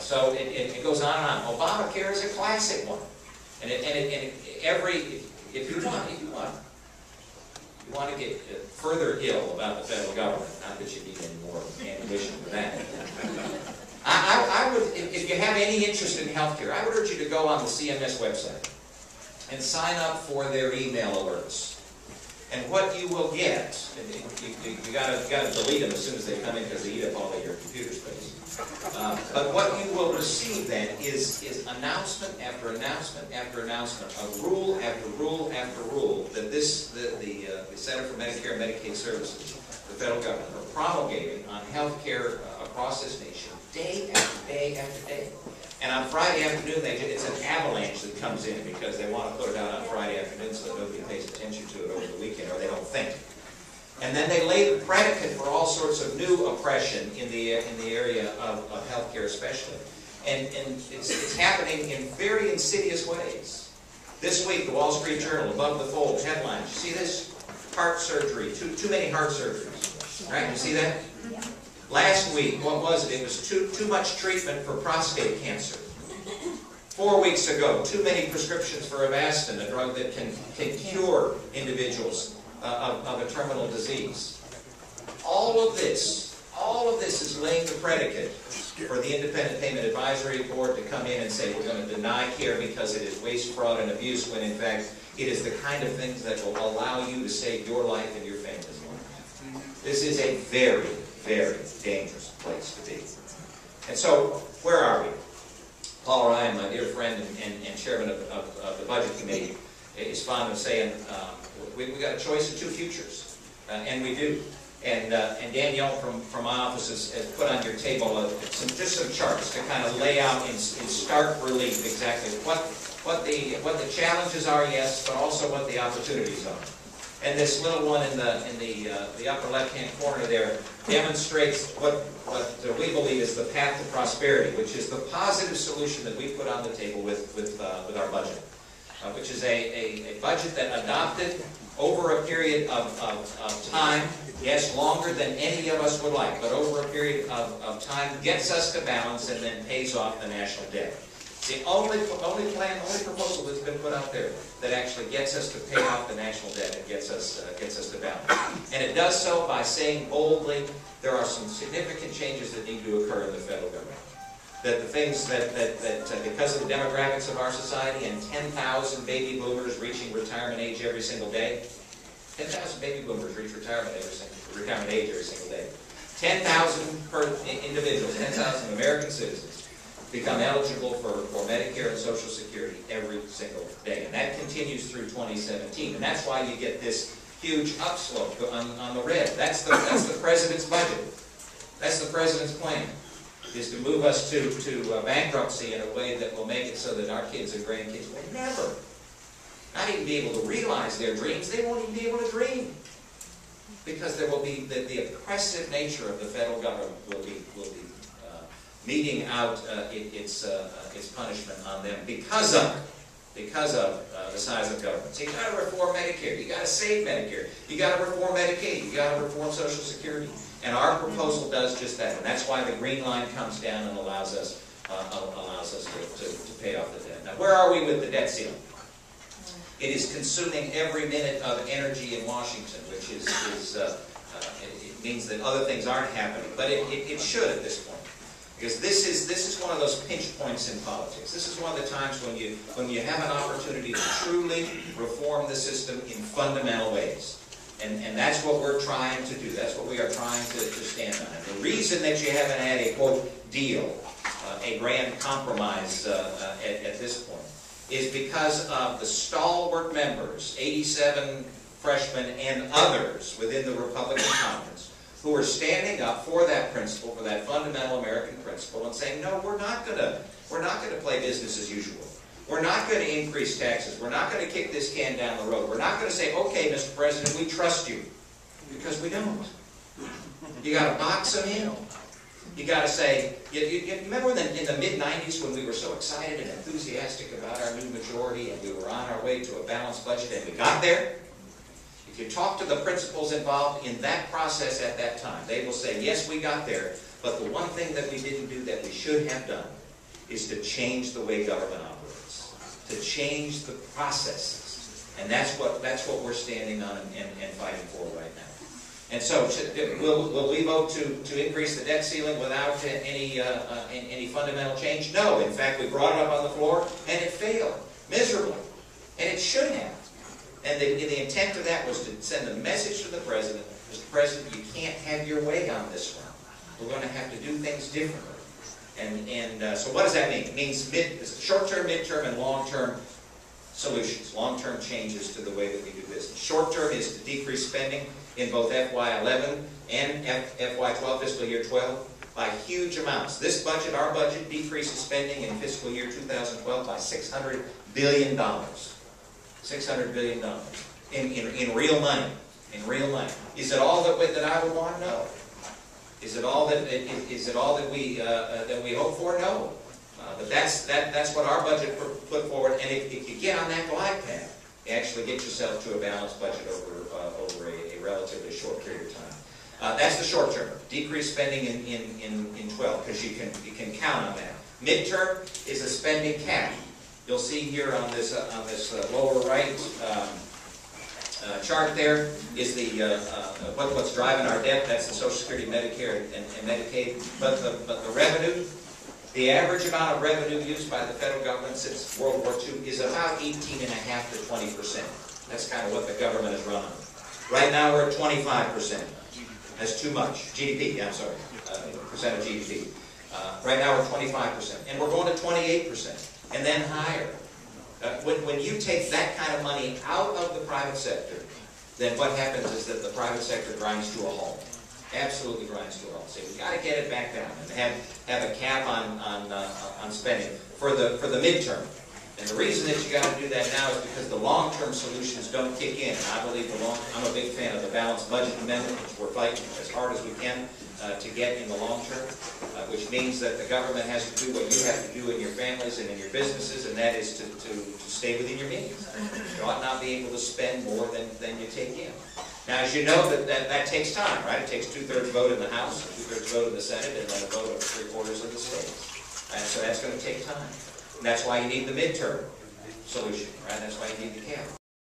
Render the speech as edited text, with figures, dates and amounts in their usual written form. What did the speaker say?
So it goes on and on. Obamacare is a classic one. And if you want to get further ill about the federal government, not that you need any more ammunition for that. I would, if you have any interest in healthcare, I would urge you to go on the CMS website and sign up for their email alerts. And what you will get, you gotta delete them as soon as they come in because they eat up all of your computer space. But what you will receive then is announcement after announcement after announcement of rule after rule after rule that the Center for Medicare and Medicaid Services, the federal government, are promulgating on health care across this nation day after day after day. And on Friday afternoon, it's an avalanche that comes in because they want to put it out on Friday afternoon so that nobody pays attention to it over the weekend, or they don't think. And then they lay the predicate for all sorts of new oppression in the area of healthcare especially. And it's happening in very insidious ways. This week, the Wall Street Journal, above the fold, headline. You see this? Heart surgery. Too many heart surgeries. Right? You see that? Last week, what was it? It was too much treatment for prostate cancer. 4 weeks ago, too many prescriptions for Avastin, a drug that can cure individuals of a terminal disease. All of this is laying the predicate for the Independent Payment Advisory Board to come in and say we're going to deny care because it is waste, fraud, and abuse, when in fact it is the kind of things that will allow you to save your life and your family's life. This is a very, very dangerous place to be. And so, where are we? Paul Ryan, my dear friend and chairman of the Budget Committee, is fond of saying we got a choice of two futures, and we do. And Danielle from my office has put on your table just some charts to kind of lay out in stark relief exactly what the challenges are, yes, but also what the opportunities are. And this little one in the upper left-hand corner there demonstrates what we believe is the path to prosperity, which is the positive solution that we put on the table with our budget, which is a budget that adopted over a period of time, yes, longer than any of us would like, but over a period of time gets us to balance and then pays off the national debt. The only proposal that's been put out there that actually gets us to pay off the national debt and gets us to balance. And it does so by saying boldly there are some significant changes that need to occur in the federal government. That the things that because of the demographics of our society and 10,000 baby boomers reaching retirement age every single day, 10,000 baby boomers reach retirement age every single day. 10,000 per individuals, 10,000 American citizens become eligible for Medicare and Social Security every single day. And that continues through 2017. And that's why you get this huge upslope on the red. That's the president's budget. That's the president's plan, is to move us to bankruptcy in a way that will make it so that our kids and grandkids will never, not even be able to realize their dreams. They won't even be able to dream. Because there will be the oppressive nature of the federal government will be meting out its punishment on them because of the size of government. So you got to reform Medicare. You got to save Medicare. You got to reform Medicaid. You got to reform Social Security. And our proposal does just that. And that's why the green line comes down and allows us to pay off the debt. Now, where are we with the debt ceiling? It is consuming every minute of energy in Washington, which it means that other things aren't happening. But it should at this point. Because this is one of those pinch points in politics. This is one of the times when you have an opportunity to truly reform the system in fundamental ways. And that's what we're trying to do. That's what we are trying to stand on. And the reason that you haven't had a, quote, deal, a grand compromise at this point, is because of the stalwart members, 87 freshmen and others within the Republican Congress, who are standing up for that principle, for that fundamental American principle, and saying, no, we're not going to play business as usual. We're not going to increase taxes. We're not going to kick this can down the road. We're not going to say, okay, Mr. President, we trust you. Because we don't. You got to box them in. You got to say, you remember in the mid-90s when we were so excited and enthusiastic about our new majority and we were on our way to a balanced budget and we got there? If you talk to the principals involved in that process at that time, they will say, yes, we got there, but the one thing that we didn't do that we should have done is to change the way government operates, to change the processes. And that's what we're standing on and fighting for right now. And so, will we vote to increase the debt ceiling without any fundamental change? No. In fact, we brought it up on the floor, and it failed miserably. And it should have. And the intent of that was to send a message to the President, Mr. President, you can't have your way on this one. We're going to have to do things differently. And so what does that mean? It means short-term, mid-term, and long-term solutions, long-term changes to the way that we do business. Short-term is to decrease spending in both FY11 and FY12, fiscal year 12, by huge amounts. This budget, our budget, decreases spending in fiscal year 2012 by $600 billion. $600 billion in real money. In real money. Is it all that I would want? No. Is it all that we hope for? No. But that's what our budget put forward. And if you get on that glide path, you actually get yourself to a balanced budget over a relatively short period of time. That's the short term. Decrease spending in 12, because you can count on that. Midterm is a spending cap. You'll see here on this lower right chart there is what's driving our debt. That's the Social Security, Medicare, and Medicaid. But the revenue, the average amount of revenue used by the federal government since World War II is about 18.5% to 20%. That's kind of what the government is running. Right now we're at 25%. That's too much. GDP, I'm sorry, percent of GDP. Right now we're 25%, and we're going to 28%. And then higher. When you take that kind of money out of the private sector, then what happens is that the private sector grinds to a halt. Absolutely grinds to a halt. So we've got to get it back down and have a cap on spending for the midterm. And the reason that you got to do that now is because the long-term solutions don't kick in. And I believe I'm a big fan of the balanced budget amendment, which we're fighting as hard as we can to get in the long term, which means that the government has to do what you have to do in your families and in your businesses, and that is to stay within your means. You ought not be able to spend more than you take in. Now, as you know, that takes time, right? It takes 2/3 vote in the House, a 2/3 vote in the Senate, and then a vote of 3/4 of the states. And so that's going to take time. And that's why you need the midterm solution, right? That's why you need the cap.